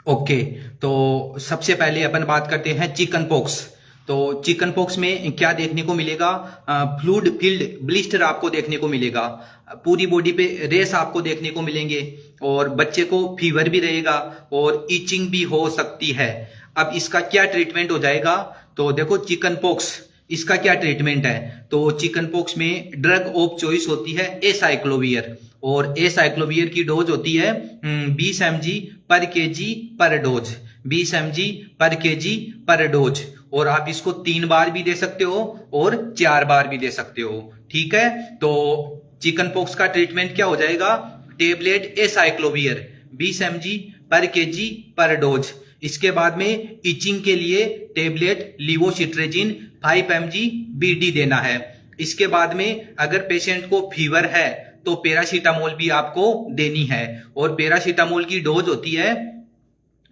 Okay. तो सबसे पहले अपन बात करते हैं चिकन पॉक्स। तो चिकन पॉक्स में क्या देखने को मिलेगा? फ्लूइड फील्ड ब्लिस्टर आपको देखने को मिलेगा, पूरी बॉडी पे रेस आपको देखने को मिलेंगे, और बच्चे को फीवर भी रहेगा और इचिंग भी हो सकती है। अब इसका क्या ट्रीटमेंट हो जाएगा? तो देखो, चिकन पॉक्स इसका क्या ट्रीटमेंट है? तो चिकन पॉक्स में ड्रग ऑफ चॉइस होती है एसाइक्लोवियर, और एसाइक्लोवियर की डोज होती है 20 mg पर केजी पर डोज, 20 mg पर केजी पर डोज। और आप इसको 3 बार भी दे सकते हो और 4 बार भी दे सकते हो। ठीक है, तो चिकन पॉक्स का ट्रीटमेंट क्या हो जाएगा? टेबलेट एसाइक्लोवियर 20 mg पर केजी पर डोज। इसके बाद में इचिंग के लिए टेबलेट लिवोसिट्रेजिन 5 mg BD देना है। इसके बाद में अगर पेशेंट को फीवर है तो पैरासीटामोल भी आपको देनी है, और पैरासीटामोल की डोज होती है,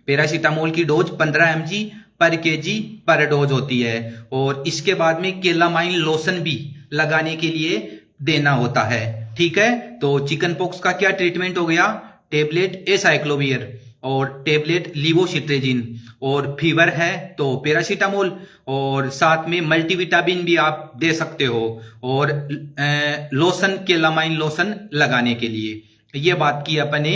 पैरासीटामोल की डोज 15 mg पर केजी पर डोज होती है। और इसके बाद में केलामाइन लोशन भी लगाने के लिए देना होता है। ठीक है, तो चिकन पॉक्स का क्या ट्रीटमेंट हो गया? टेबलेट एसाइक्लोवियर और टेबलेट लिवोसिट्रेजिन, और फीवर है तो पैरासीटामोल, और साथ में मल्टीविटामिन भी आप दे सकते हो, और लोशन केलामाइन लोशन लगाने के लिए। ये बात की अपने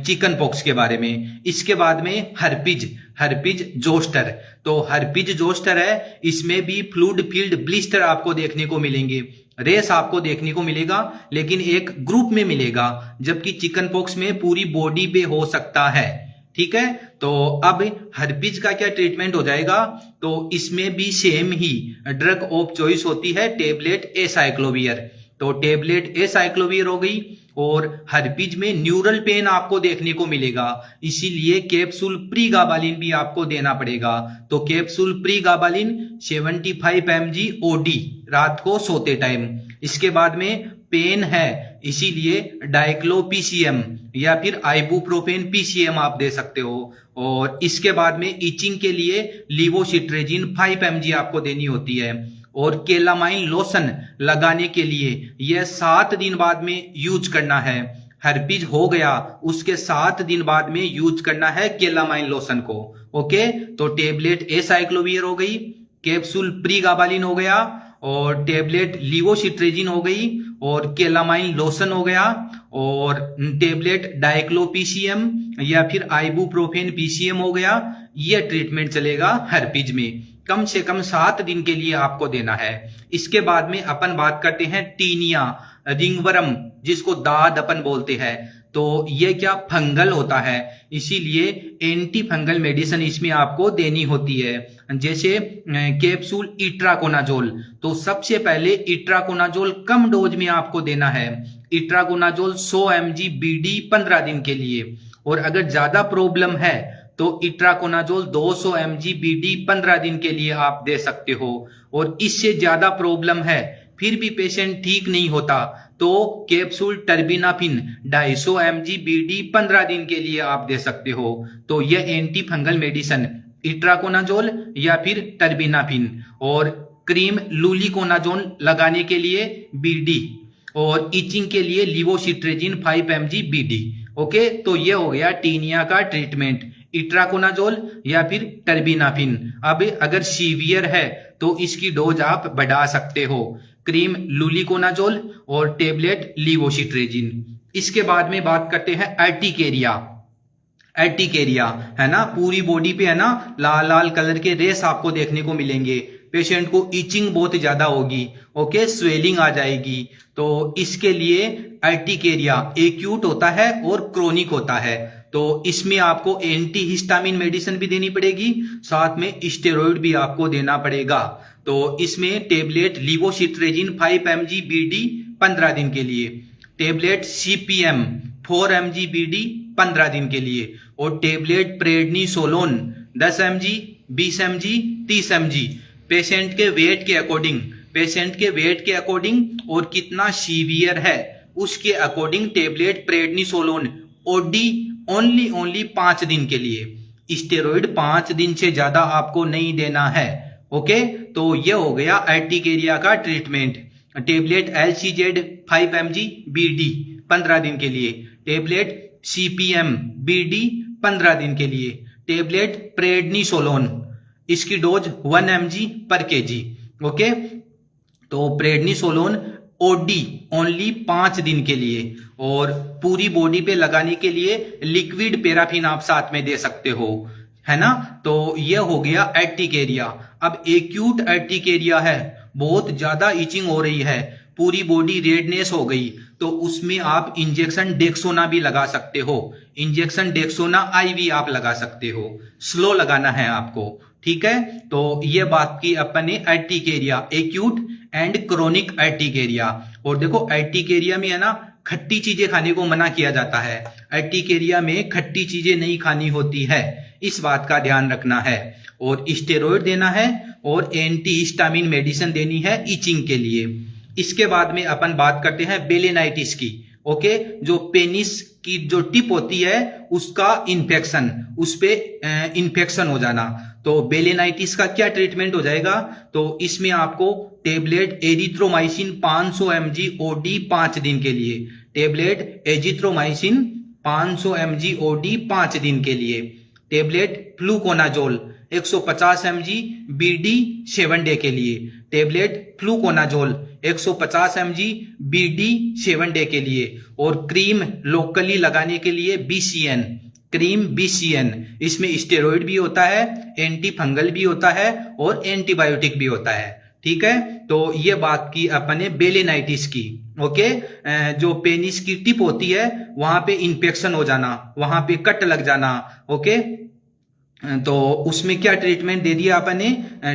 चिकन पॉक्स के बारे में। इसके बाद में हर्पिज हर्पिज जोस्टर। तो हर्पिज जोस्टर है, इसमें भी फ्लूइड फील्ड ब्लिस्टर आपको देखने को मिलेंगे, रेस आपको देखने को मिलेगा, लेकिन एक ग्रुप में मिलेगा, जबकि चिकन पॉक्स में पूरी बॉडी पे हो सकता है। ठीक है, तो अब हर्पिज का क्या ट्रीटमेंट हो जाएगा? तो इसमें भी same he drug of choice होती है टेबलेट एसाइक्लोवियर। तो टेबलेट एसाइक्लोवियर हो गई, और हर्पिज में न्यूरल पेन आपको देखने को मिलेगा, इसीलिए कैप्सूल प्रीगाबालिन भी आपको देना पड़ेगा। तो कैप्सूल प्रीगाबालिन 75 mg ओडी रात को सोते टाइम। इसके बाद में पेन है, इसीलिए डाइक्लोपीसीएम या फिर आइबुप्रोफेन पीसीएम आप दे सकते हो। और इसके बाद में इचिंग के लिए लिवोसिट्रेजिन 5 mg आपको देनी होती है। और केलामाइन लोशन लगाने के लिए यह 7 दिन बाद में यूज करना है। हर्पिज हो गया, उसके 7 दिन बाद में यूज करना है केलामाइन लोशन को। ओके, तो टेबलेट एसाइक्लोवियर हो गई, कैप्सूल प्रीगाबालिन हो गया, और टेबलेट लिवोसिट्रेजिन हो गई, और केलामाइन लोशन हो गया, और टेबलेट डाइक्लोपीसीएम या फिर आइबुप्रोफेन पीसीएम हो गया। यह ट्रीटमेंट चलेगा हर्पिज में, कम से कम 7 दिन के लिए आपको देना है। इसके बाद में अपन बात करते हैं टीनिया, रिंगवर्म, जिसको दाद अपन बोलते हैं। तो ये क्या फंगल होता है, इसीलिए एंटी फंगल मेडिसिन इसमें आपको देनी होती है, जैसे कैप्सूल इट्राकोनाजोल। तो सबसे पहले इट्राकोनाजोल कम डोज में आपको देना है, इट्राकोनाजोल 100 mg BD 15 दिन के लिए। और अगर ज्यादा प्रॉब्लम है तो इट्राकोनाजोल 200 mg BD 15 दिन के लिए आप दे सकते हो। और इससे ज्यादा प्रॉब्लम है फिर भी पेशेंट ठीक नहीं होता तो कैप्सूल टर्बिनाफिन 250 mg BD 15 दिन के लिए आप दे सकते हो। तो यह एंटी फंगल मेडिसिन इट्राकोनाजोल या फिर टर्बिनाफिन, और क्रीम लूलिकोनाजोल लगाने के लिए BD, और इचिंग के लिए लिवोसिट्रेजिन 5 mg BD। ओके, तो ये हो गया टीनिया का ट्रीटमेंट, इट्राकोनाजोल या फिर टर्बिनाफिन। अब अगर सीवियर है तो इसकी डोज आप बढ़ा सकते हो, क्रीम लूलिकोनाजोल और टेबलेट लिवोसिट्रेजिन। इसके बाद में बात करते हैं अर्टिकेरिया। अर्टिकेरिया है ना, पूरी बॉडी पे है ना लाल लाल कलर के रेस आपको देखने को मिलेंगे, पेशेंट को इचिंग बहुत ज्यादा होगी, ओके, स्वेलिंग आ जाएगी। तो इसके लिए अर्टिकेरिया एक्यूट होता है और क्रोनिक होता है। तो इसमें आपको एंटी हिस्टामिन मेडिसिन भी देनी पड़ेगी, साथ में स्टेरॉइड भी आपको देना पड़ेगा। तो इसमें टेबलेट लिवोसिट्रेजिन 5 mg BD 15 दिन के लिए, टेबलेट CPM 4 mg BD 15 दिन के लिए, और tablet prednisolone 10 mg 20 mg 30 mg, patient के वेट के अकॉर्डिंग, पेशेंट के वेट के अकॉर्डिंग और कितना सीवियर है उसके according tablet prednisolone OD only 5 दिन के लिए, स्टेरॉइड 5 दिन से ज्यादा आपको नहीं देना है। ओके, तो ये हो गया अर्टिकेरिया का treatment. Tablet LCZ 5 mg BD 15 दिन के लिए, टेबलेट CPM BD 15 दिन के लिए। टेबलेट प्रेडनिसोलोन, इसकी डोज 1 mg पर kg। ओके, तो प्रेडनिसोलोन ओडी ओनली 5 दिन के लिए, और पूरी बॉडी पे लगाने के लिए लिक्विड पैराफिन आप साथ में दे सकते हो, है ना। तो ये हो गया एर्टिकेरिया। अब एक्यूट एर्टिकेरिया है, बहुत ज्यादा इचिंग हो रही है, पूरी बॉडी रेडनेस हो गई, तो उसमें आप इंजेक्शन डेक्सोना भी लगा सकते हो। इंजेक्शन डेक्सोना आईवी आप लगा सकते हो, स्लो लगाना है आपको, ठीक है। तो ये बात की अपने एर्टिकेरिया, एक्यूट एंड क्रोनिक एर्टिकेरिया। और देखो एर्टिकेरिया में है ना, खट्टी चीजें खाने को मना किया जाता है। एर्टिकेरिया में खट्टी चीजें नहीं खानी होती है, इस बात का ध्यान रखना है। और स्टेरॉइड देना है और एंटी हिस्टामिन मेडिसिन देनी है इचिंग के लिए। इसके बाद में अपन बात करते हैं बेलेनाइटिस की। ओके, जो पेनिस की जो टिप होती है उसका इन्फेक्शन, उस पे इन्फेक्शन हो जाना, तो बेलेनाइटिस का क्या ट्रीटमेंट हो जाएगा। तो इसमें आपको टेबलेट एरिथ्रोमाइसिन 500 mg ओडी 5 दिन के लिए, टेबलेट एजिथ्रोमाइसिन 500 mg ओडी 5 दिन के लिए, tablet fluconazole 150 mg BD 7 day के लिए, tablet fluconazole 150 mg BD 7 day के लिए, और क्रीम लोकली लगाने के लिए बीसीएन, क्रीम बीसीएन। इसमें स्टेरॉइड भी होता है, एंटी फंगल भी होता है और एंटीबायोटिक भी होता है, ठीक है। तो ये बात की अपने बेलेनाइटिस की। ओके, जो पेनिस की टिप होती है वहां पे इंफेक्शन हो जाना, वहां पे कट लग जाना। ओके, तो उसमें क्या ट्रीटमेंट दे दिया आपने,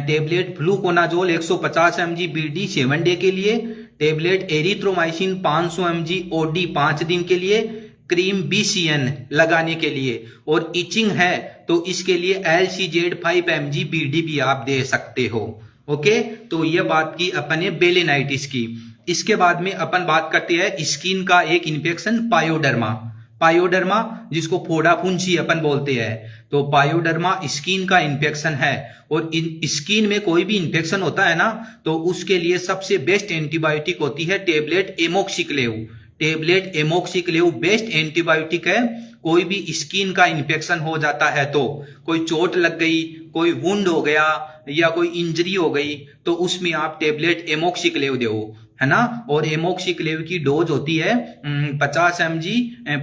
tablet fluconazole 150 mg BD 7 day के लिए, टेबलेट एरिथ्रोमाइसिन 500 mg ओडी 5 दिन के लिए, क्रीम बीसीएन लगाने के लिए, और इचिंग है तो इसके लिए LCZ 5 mg बीडी भी आप दे सकते हो। ओके, तो ये बात की अपने बेलेनाइटिस की। इसके बाद में अपन बात करते हैं स्किन का एक इन्फेक्शन पायोडर्मा। पायोडर्मा जिसको फोड़ा फुंसी अपन बोलते हैं, तो पायोडर्मा स्किन का इन्फेक्शन है। और स्किन में कोई भी इन्फेक्शन होता है ना, तो उसके लिए सबसे बेस्ट एंटीबायोटिक होती है tablet Amoxiclav. Tablet Amoxiclav best antibiotic है। कोई भी स्किन का इन्फेक्शन हो जाता है, तो कोई चोट लग गई, कोई वुंड हो गया या कोई इंजरी हो गई, तो उसमें आप टेबलेट एमोक्सिक्लेव दो, है ना। और एमोक्सिक्लेव की डोज होती है 50 mg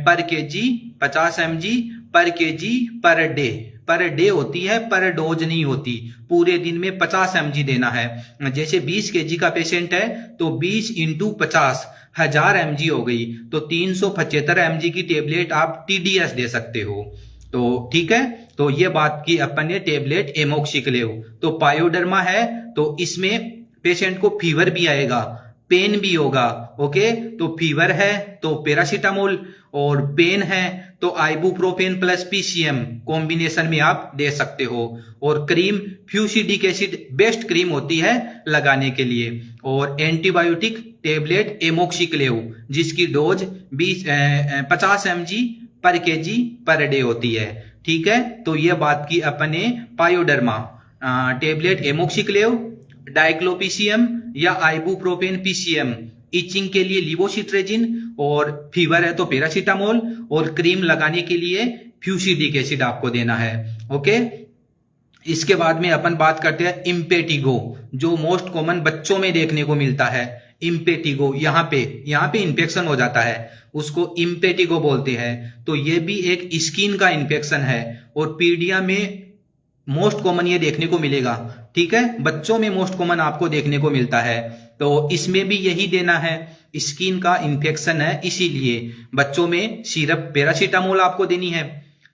पर केजी, 50 mg पर केजी पर डे होती है, पर डोज नहीं होती। पूरे दिन में 50 mg देना है। जैसे 20 kg का पेशेंट है तो 20 × 50 1000 mg हो गई, तो 375 mg की टेबलेट आप TDS दे सकते हो। तो ठीक है, तो ये बात की अपन ने टेबलेट एमोक्सिक्लेव। तो पायोडर्मा है तो इसमें पेशेंट को फीवर भी आएगा, पेन भी होगा। ओके, तो फीवर है तो पैरासीटामोल, और पेन है तो आइबुप्रोफेन प्लस पीसीएम कॉम्बिनेशन में आप दे सकते हो। और cream fusidic acid best cream होती है लगाने के लिए। और एंटीबायोटिक टेबलेट एमोक्सिक्लेव जिसकी डोज 50 mg पर केजी पर डे होती है, ठीक है। तो ये बात की अपने पायोडर्मा, टेबलेट एमोक्सिक्लेव, डाइक्लोपीसीएम या आइबुप्रोफेन पीसीएम, इचिंग के लिए लिवोसिट्रेजिन, और फीवर है तो पैरासीटामोल, और क्रीम लगाने के लिए फ्यूसिडिक एसिड आपको देना है। ओके, इसके बाद में अपन बात करते हैं इम्पेटिगो, जो मोस्ट कॉमन बच्चों में देखने को मिलता है। इम्पेटिगो यहाँ पे इंफेक्शन हो जाता है, उसको इम्पेटिगो बोलते हैं। तो ये भी एक स्किन का इंफेक्शन है, और पीडिया में मोस्ट कॉमन ये देखने को मिलेगा, ठीक है। बच्चों में मोस्ट कॉमन आपको देखने को मिलता है, तो इसमें भी यही देना है। स्किन का इंफेक्शन है इसीलिए बच्चों में सिरप पैरासीटामोल आपको देनी है,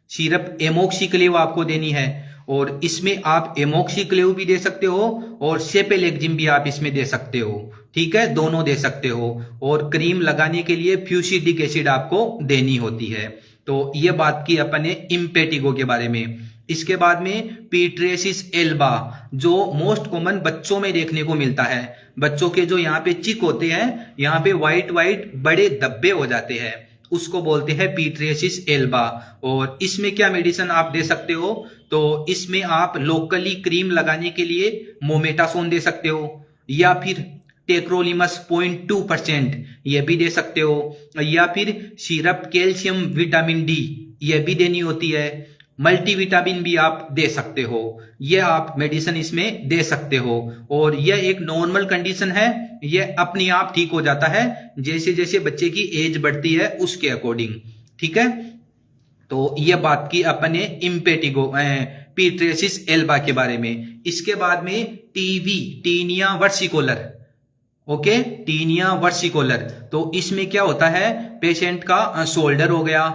सिरप एमोक्सिक्लेव आपको देनी है। और इसमें आप एमोक्सिक्लेव भी दे सकते हो और सेपेलेक्जिम भी आप इसमें दे सकते हो, ठीक है, दोनों दे सकते हो। और क्रीम लगाने के लिए फ्यूसिडिक एसिड आपको देनी होती है। तो ये बात की अपने इम्पेटिगो के बारे में। इसके बाद में पीट्रेसिस एल्बा, जो मोस्ट कॉमन बच्चों में देखने को मिलता है। बच्चों के जो यहाँ पे चिक होते हैं, यहाँ पे व्हाइट व्हाइट बड़े धब्बे हो जाते हैं, उसको बोलते हैं पीट्रेसिस एल्बा। और इसमें क्या मेडिसिन आप दे सकते हो, तो इसमें आप लोकली क्रीम लगाने के लिए मोमेटासोन दे सकते हो, या फिर टेक्रोलिमस 0.2% ये भी दे सकते हो, या फिर सिरप कैल्शियम विटामिन डी ये भी देनी होती है। मल्टीविटामिन भी आप दे सकते हो, ये आप मेडिसिन इसमें दे सकते हो। और ये एक नॉर्मल कंडीशन है, ये अपने आप ठीक हो जाता है जैसे जैसे बच्चे की एज बढ़ती है उसके अकॉर्डिंग। ठीक है, तो ये बात की अपने इम्पेटिगो पीट्रेसिस एल्बा के बारे में। इसके बाद में TV, tinea versicolor. Okay, tinea versicolor, तो इसमें क्या होता है, पेशेंट का शोल्डर हो गया,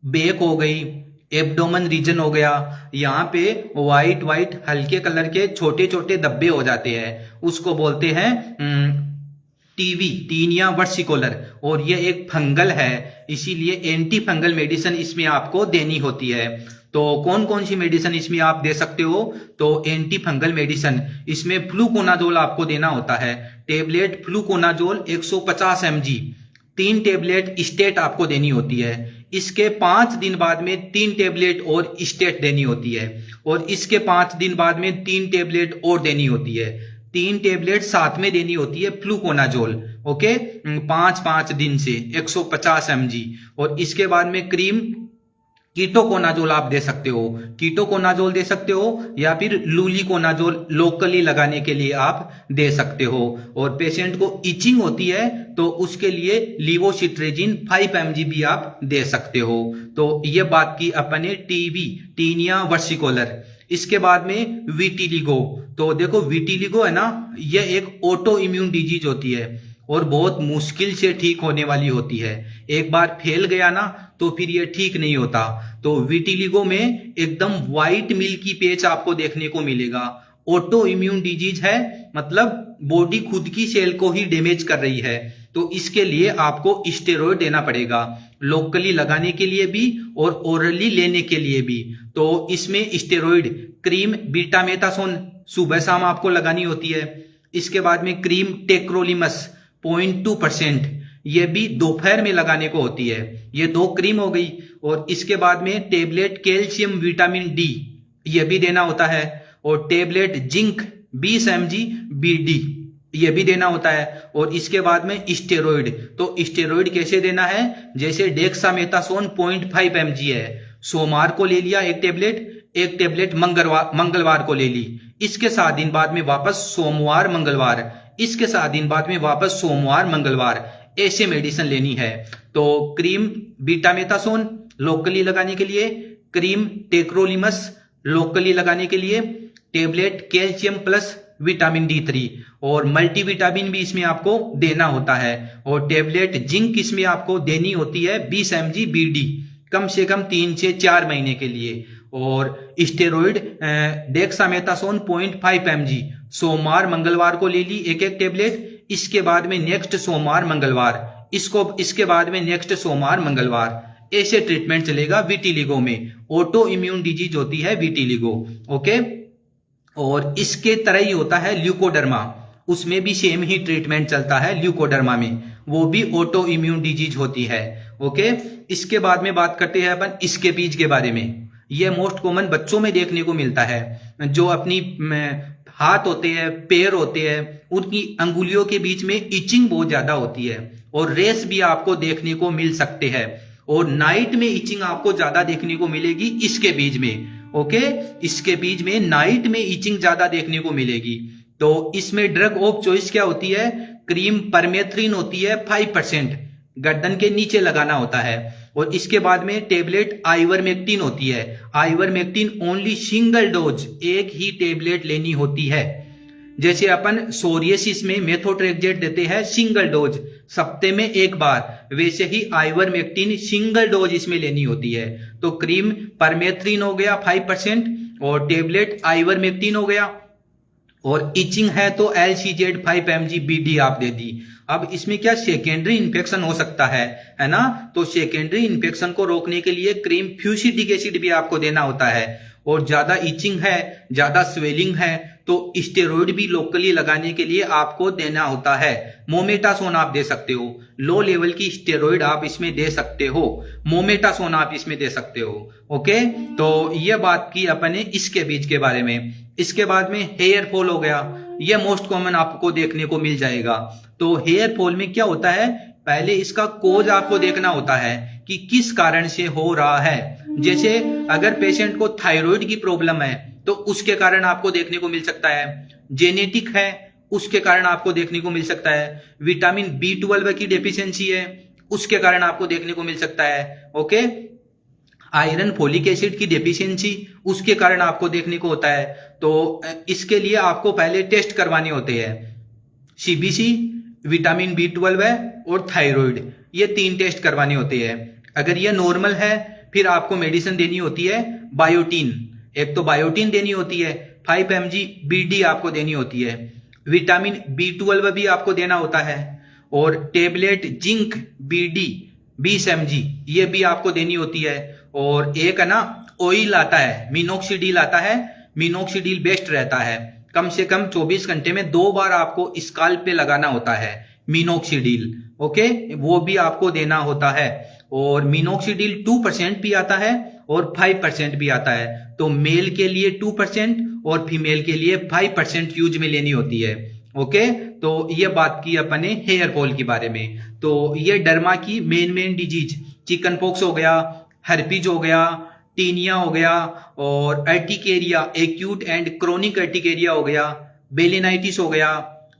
बैक हो गई, एब्डोमेन रीजन हो गया, यहाँ पे व्हाइट व्हाइट हल्के कलर के छोटे छोटे धब्बे हो जाते हैं, उसको बोलते हैं टीवी, टीनिया वर्सिकोलर। और ये एक फंगल है, इसीलिए एंटी फंगल मेडिसिन इसमें आपको देनी होती है। तो कौन कौन सी मेडिसिन इसमें आप दे सकते हो, तो एंटी फंगल मेडिसिन इसमें फ्लूकोनाजोल आपको देना होता है। Tablet fluconazole 150 mg, 3 tablet state आपको देनी होती है। इसके 5 दिन बाद में 3 टेबलेट और स्टेट देनी होती है, और इसके 5 दिन बाद में 3 टेबलेट और देनी होती है। 3 टेबलेट साथ में देनी होती है फ्लूकोनाजोल। ओके, 5-5 दिन से 150 mg। और इसके बाद में क्रीम कीटोकोनाजोल आप दे सकते हो, कीटोकोनाजोल दे सकते हो, या फिर लूलिकोनाजोल लोकली लगाने के लिए आप दे सकते हो। और पेशेंट को इचिंग होती है तो उसके लिए लिवोसिट्रेजिन 5 mg भी आप दे सकते हो। तो ये बात की अपने टीवी, टीनिया वर्सिकोलर। इसके बाद में विटिलिगो। तो देखो विटिलिगो है ना, ये एक ऑटो इम्यून डिजीज होती है और बहुत मुश्किल से ठीक होने वाली होती है। एक बार फैल गया ना तो फिर ये ठीक नहीं होता। तो विटिलिगो में एकदम व्हाइट मिल्की पैच आपको देखने को मिलेगा। ऑटो इम्यून डिजीज है, मतलब बॉडी खुद की सेल को ही डैमेज कर रही है, तो इसके लिए आपको स्टेरॉइड देना पड़ेगा, लोकली लगाने के लिए भी और ओरली लेने के लिए भी। तो इसमें स्टेरॉइड क्रीम बीटामेथासोन सुबह शाम आपको लगानी होती है। इसके बाद में क्रीम टेक्रोलिमस 0.2%, ये भी दोपहर में लगाने को होती है। ये 2 क्रीम हो गई। और इसके बाद में टेबलेट कैल्शियम विटामिन डी, ये भी देना होता है। और टेबलेट जिंक 20 mg BD, ये भी देना होता है। और इसके बाद में स्टेरॉइड। तो स्टेरॉइड कैसे देना है, जैसे डेक्सामेथासोन 0.5 mg है, सोमवार को ले लिया एक टेबलेट मंगलवार को ले ली, इसके 7 दिन बाद में वापस सोमवार मंगलवार, इसके 7 दिन बाद में वापस सोमवार मंगलवार, ऐसे मेडिसिन लेनी है। तो क्रीम बीटामेथासोन लोकली लगाने के लिए, क्रीम टेक्रोलिमस लोकली लगाने के लिए, tablet calcium plus vitamin D3 और मल्टीविटामिन भी इसमें आपको देना होता है। और टेबलेट जिंक इसमें आपको देनी होती है 20 mg BD, कम से कम 3 से 4 महीने के लिए। और स्टेरॉइड डेक्सामेथासोन 0.5 mg सोमवार मंगलवार को ले ली एक टेबलेट, इसके बाद में नेक्स्ट सोमवार मंगलवार, इसके बाद में नेक्स्ट सोमवार मंगलवार, ऐसे ट्रीटमेंट चलेगा विटिलिगो में। ऑटो इम्यून डिजीज होती है विटिलिगो। ओके, और इसके तरह ही होता है ल्यूकोडर्मा, उसमें भी सेम ही ट्रीटमेंट चलता है ल्यूकोडर्मा में, वो भी ऑटो इम्यून डिजीज होती है। ओके, इसके बाद में बात करते हैं अपन स्केबीज के बारे में। ये मोस्ट कॉमन बच्चों में देखने को मिलता है, जो अपनी हाथ होते हैं, पैर होते हैं, उनकी अंगुलियों के बीच में इचिंग बहुत ज्यादा होती है और रेस भी आपको देखने को मिल सकते हैं। और नाइट में इचिंग आपको ज्यादा देखने को मिलेगी इसके बीच में। ओके, इसके बीच में नाइट में इचिंग ज्यादा देखने को मिलेगी। तो इसमें ड्रग ऑफ चॉइस क्या होती है, क्रीम परमेथ्रिन होती है 5%, गर्दन के नीचे लगाना होता है। और इसके बाद में टेबलेट आइवरमेक्टिन होती है। आइवरमेक्टिन ओनली सिंगल डोज, एक ही टेबलेट लेनी होती है। जैसे अपन सोरियासिस में मेथोट्रेक्सेट देते हैं सिंगल डोज, सप्ते में एक बार, वैसे ही आइवरमेक्टिन सिंगल डोज इसमें लेनी होती है। तो क्रीम परमेथ्रिन हो गया 5% और टेबलेट आइवरमेक्टिन हो गया। और इचिंग है तो LCZ 5 mg BD आप दे दी। अब इसमें क्या सेकेंडरी इन्फेक्शन हो सकता है ना, तो सेकेंडरी इन्फेक्शन को रोकने के लिए क्रीम फ्यूसिडिक एसिड भी आपको देना होता है। और ज्यादा इचिंग है, ज्यादा स्वेलिंग है, तो स्टेरॉइड भी लोकली लगाने के लिए आपको देना होता है। मोमेटासोन आप दे सकते हो, लो लेवल की स्टेरॉइड आप इसमें दे सकते हो, मोमेटासोन आप इसमें दे सकते हो। ओके, तो ये बात की अपने इसके बीच के बारे में। इसके बाद में हेयर फॉल हो गया, ये मोस्ट कॉमन आपको देखने को मिल जाएगा। तो हेयर फॉल में क्या होता है, पहले इसका कोज आपको देखना होता है कि किस कारण से हो रहा है। जैसे अगर पेशेंट को थायराइड की प्रॉब्लम है तो उसके कारण आपको देखने को मिल सकता है, जेनेटिक है उसके कारण आपको देखने को मिल सकता है, विटामिन B12 की डेफिशिएंसी है उसके कारण आपको देखने को मिल सकता है, ओके, आयरन फोलिक एसिड की डेफिशिएंसी उसके कारण आपको देखने को होता है। तो इसके लिए आपको पहले टेस्ट करवाने होते हैं, सीबीसी, विटामिन B12 है और थायराइड, ये 3 टेस्ट करवाने होते हैं। अगर ये नॉर्मल है फिर आपको मेडिसिन देनी होती है बायोटीन, एक तो बायोटीन देनी होती है, 5 mg BD आपको देनी होती है, विटामिन B12 भी आपको देना होता है और टेबलेट जिंक BD 20 mg ये भी आपको देनी होती है। और एक है ना ऑयल आता है, मिनोक्सिडिल आता है, मिनोक्सिडिल बेस्ट रहता है, कम से कम 24 घंटे में 2 बार आपको स्काल्प पे लगाना होता है मिनोक्सिडिल, ओके, वो भी आपको देना होता है। और मिनोक्सिडिल 2% भी आता है और 5% भी आता है, तो मेल के लिए 2% और फीमेल के लिए 5% यूज में लेनी होती है, ओके। तो ये बात की अपने हेयर फॉल के बारे में। तो ये डर्मा की मेन डिजीज, चिकन पॉक्स हो गया, हर्पीज हो गया, टीनिया हो गया और urticaria, acute and chronic urticaria हो गया, बेलिनाइटिस हो गया,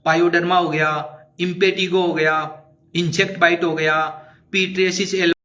पायोडर्मा हो गया, इम्पेटिगो हो गया, इंसेक्ट बाइट हो गया, पीट्रियासिस